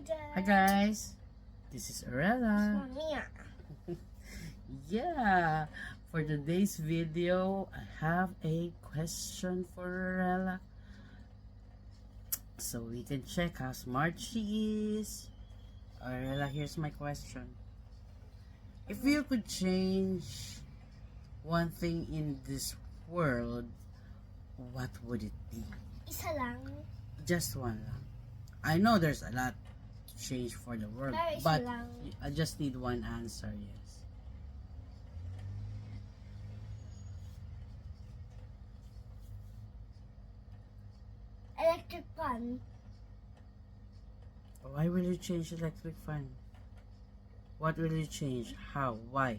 Hi guys, this is Arella. Mia. Yeah, for today's video, I have a question for Arella. So we can check how smart she is. Arella, here's my question. If you could change one thing in this world, what would it be? Isa lang. Just one lang. I know there's a lot to change for the world, Pero isa but lang. I just need one answer, yes. Electric fan. Why will you change electric fan? What will you change? How? Why?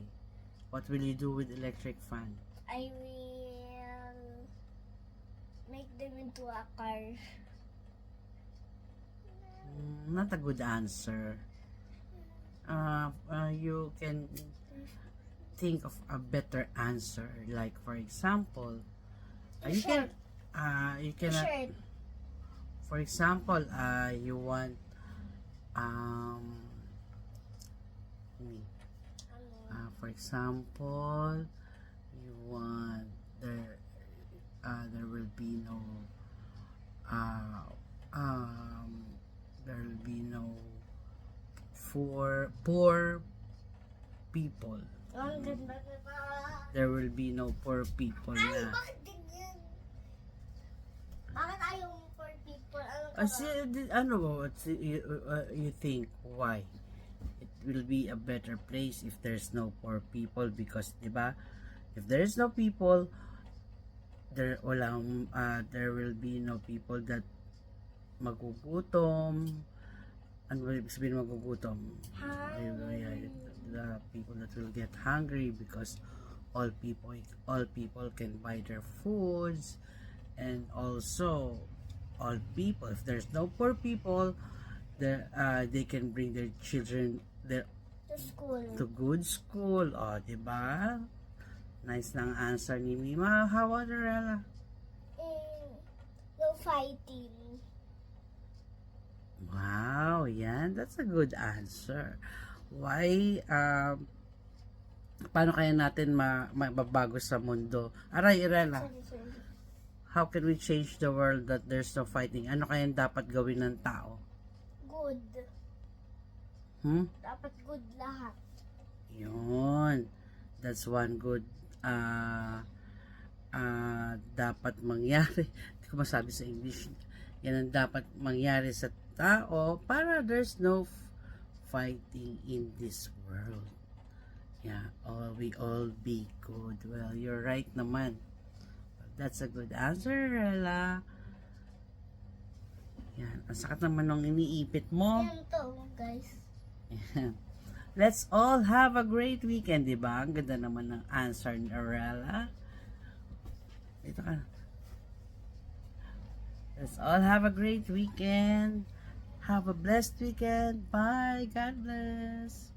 What will you do with electric fan? I will make them into a car. Not a good answer. You can think of a better answer. Like for example, you can Shirt. for example, you want for example, you want there will be no there will be no poor people. Ang ganda na ba? There will be no poor people Ay, na. bakit ganyan? Bakit ayaw mo for people? You think why? It will be a better place if there's no poor people because, diba? If there is no people, there will be no people that magugutom. Ano ba ibig sabihin magugutom? The people that will get hungry because all people can buy their foods, and also all people, if there's no poor people, they can bring their children To school. to good school. O, diba? Nice lang answer ni Mima. How about Arella? No fighting. Wow, yan. That's a good answer. Why, paano kaya natin mababago sa mundo? Aray, Arella, Sorry. how can we change the world that there's no fighting? Ano kaya dapat gawin ng tao? Good. Dapat good lahat. Yun. That's one good dapat mangyari. Hindi ko masabi sa English. Yan ang dapat mangyari sa tao para there's no fighting in this world. Yeah, we all be good. Well, you're right naman. That's a good answer, Rella. Yan, ang sakit naman nung iniipit mo. Yan to, guys. Yan. Let's all have a great weekend, di ba? Ang ganda naman ng answer ni Rella. Dito ka. Let's all have a great weekend. Have a blessed weekend. Bye. God bless.